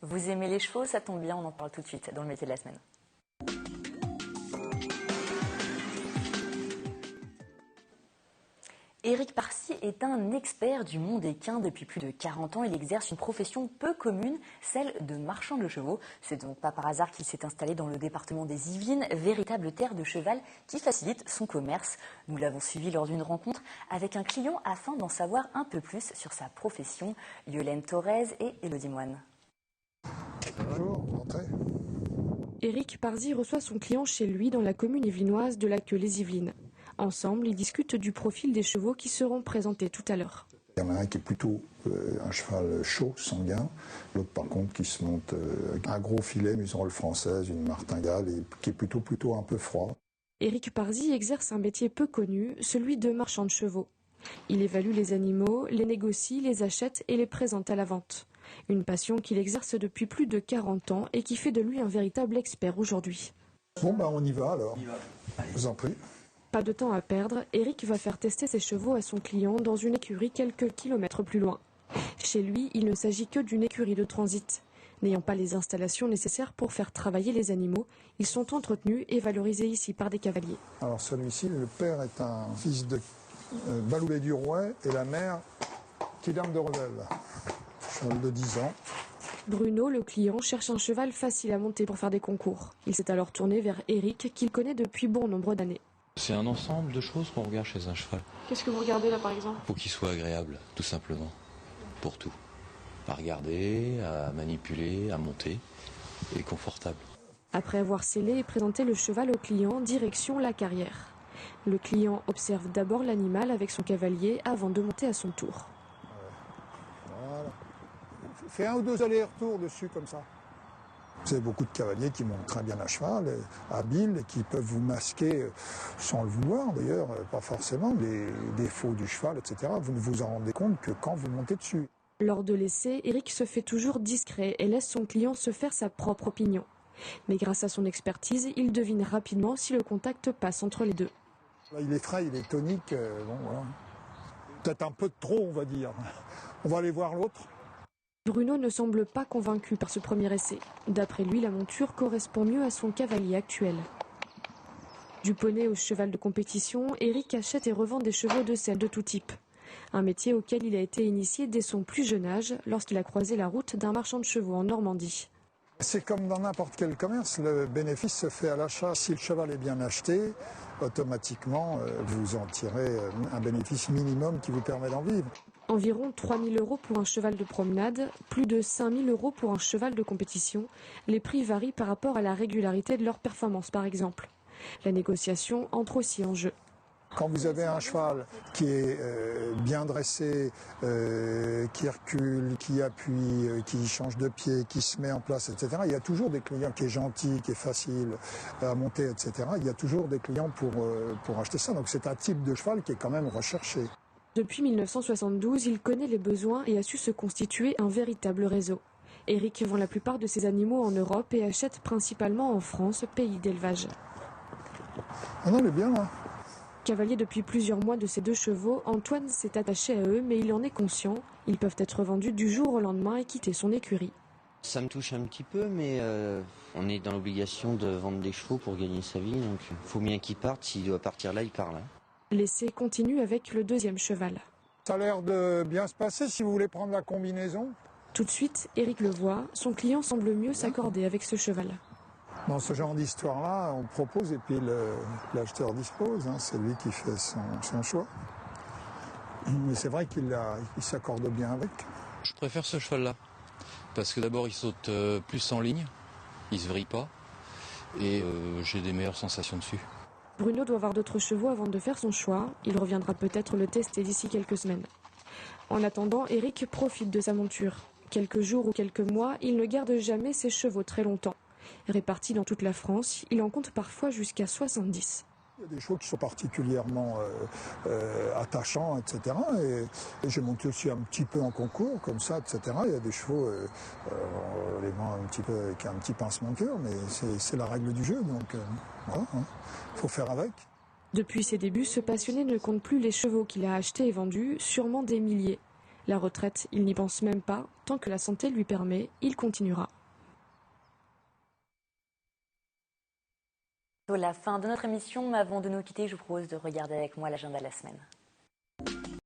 Vous aimez les chevaux, ça tombe bien, on en parle tout de suite dans le métier de la semaine. Éric Parcy est un expert du monde équin. Depuis plus de 40 ans, il exerce une profession peu commune, celle de marchand de chevaux. C'est donc pas par hasard qu'il s'est installé dans le département des Yvelines, véritable terre de cheval qui facilite son commerce. Nous l'avons suivi lors d'une rencontre avec un client afin d'en savoir un peu plus sur sa profession. Yolène Thorez et Élodie Moine. Bonjour, entrez. Éric Parcy reçoit son client chez lui dans la commune yvelinoise de Laqueux-les-Yvelines. Ensemble, ils discutent du profil des chevaux qui seront présentés tout à l'heure. Il y en a un qui est plutôt un cheval chaud, sanguin. L'autre, par contre, qui se monte avec un gros filet, muserolle française, une martingale, et qui est plutôt un peu froid. Éric Parcy exerce un métier peu connu, celui de marchand de chevaux. Il évalue les animaux, les négocie, les achète et les présente à la vente. Une passion qu'il exerce depuis plus de 40 ans et qui fait de lui un véritable expert aujourd'hui. Bon, on y va alors. Je vous en prie. Pas de temps à perdre, Éric va faire tester ses chevaux à son client dans une écurie quelques kilomètres plus loin. Chez lui, il ne s'agit que d'une écurie de transit. N'ayant pas les installations nécessaires pour faire travailler les animaux, ils sont entretenus et valorisés ici par des cavaliers. Alors celui-ci, le père est un fils de Baloulet du Rouet et la mère Kidam de Revel, cheval de 10 ans. Bruno, le client, cherche un cheval facile à monter pour faire des concours. Il s'est alors tourné vers Éric, qu'il connaît depuis bon nombre d'années. C'est un ensemble de choses qu'on regarde chez un cheval. Qu'est-ce que vous regardez là par exemple? Faut qu'il soit agréable, tout simplement. Pour tout. À regarder, à manipuler, à monter, et confortable. Après avoir scellé et présenté le cheval au client, direction la carrière. Le client observe d'abord l'animal avec son cavalier avant de monter à son tour. Voilà. Fais 1 ou 2 allers-retours dessus comme ça. Vous avez beaucoup de cavaliers qui montent très bien à cheval, habiles, et qui peuvent vous masquer, sans le vouloir d'ailleurs, pas forcément, les défauts du cheval, etc. Vous ne vous en rendez compte que quand vous montez dessus. Lors de l'essai, Éric se fait toujours discret et laisse son client se faire sa propre opinion. Mais grâce à son expertise, il devine rapidement si le contact passe entre les deux. Il est frais, il est tonique, bon voilà. Peut-être un peu de trop, on va dire. On va aller voir l'autre. Bruno ne semble pas convaincu par ce premier essai. D'après lui, la monture correspond mieux à son cavalier actuel. Du poney au cheval de compétition, Éric achète et revend des chevaux de selle de tout type. Un métier auquel il a été initié dès son plus jeune âge, lorsqu'il a croisé la route d'un marchand de chevaux en Normandie. C'est comme dans n'importe quel commerce, le bénéfice se fait à l'achat. Si le cheval est bien acheté, automatiquement, vous en tirez un bénéfice minimum qui vous permet d'en vivre. Environ 3 000 € pour un cheval de promenade, plus de 5 000 € pour un cheval de compétition. Les prix varient par rapport à la régularité de leur performance, par exemple. La négociation entre aussi en jeu. Quand vous avez un cheval qui est bien dressé, qui recule, qui appuie, qui change de pied, qui se met en place, etc., il y a toujours des clients qui est gentil, qui est facile à monter, etc. Il y a toujours des clients pour acheter ça. Donc c'est un type de cheval qui est quand même recherché. Depuis 1972, il connaît les besoins et a su se constituer un véritable réseau. Éric vend la plupart de ses animaux en Europe et achète principalement en France, pays d'élevage. Ah non, il est bien là. Cavalier depuis plusieurs mois de ses 2 chevaux, Antoine s'est attaché à eux, mais il en est conscient. Ils peuvent être vendus du jour au lendemain et quitter son écurie. Ça me touche un petit peu, mais on est dans l'obligation de vendre des chevaux pour gagner sa vie, donc il faut bien qu'il parte. S'il doit partir là, il part là. L'essai continue avec le 2e cheval. Ça a l'air de bien se passer si vous voulez prendre la combinaison. Tout de suite, Éric le voit, son client semble mieux s'accorder avec ce cheval. Dans ce genre d'histoire-là, on propose et puis l'acheteur dispose. C'est lui qui fait son choix. Mais c'est vrai qu'il s'accorde bien avec. Je préfère ce cheval-là. Parce que d'abord, il saute plus en ligne. Il se vrille pas. Et j'ai des meilleures sensations dessus. Bruno doit voir d'autres chevaux avant de faire son choix. Il reviendra peut-être le tester d'ici quelques semaines. En attendant, Éric profite de sa monture. Quelques jours ou quelques mois, il ne garde jamais ses chevaux très longtemps. Répartis dans toute la France, il en compte parfois jusqu'à 70. Il y a des chevaux qui sont particulièrement attachants, etc. Et j'ai monté aussi un petit peu en concours, comme ça, etc. Il y a des chevaux, les mains un petit peu avec un petit pincement de cœur, mais c'est la règle du jeu, donc voilà, faut faire avec. Depuis ses débuts, ce passionné ne compte plus les chevaux qu'il a achetés et vendus, sûrement des milliers. La retraite, il n'y pense même pas. Tant que la santé lui permet, il continuera. C'est la fin de notre émission, mais avant de nous quitter, je vous propose de regarder avec moi l'agenda de la semaine.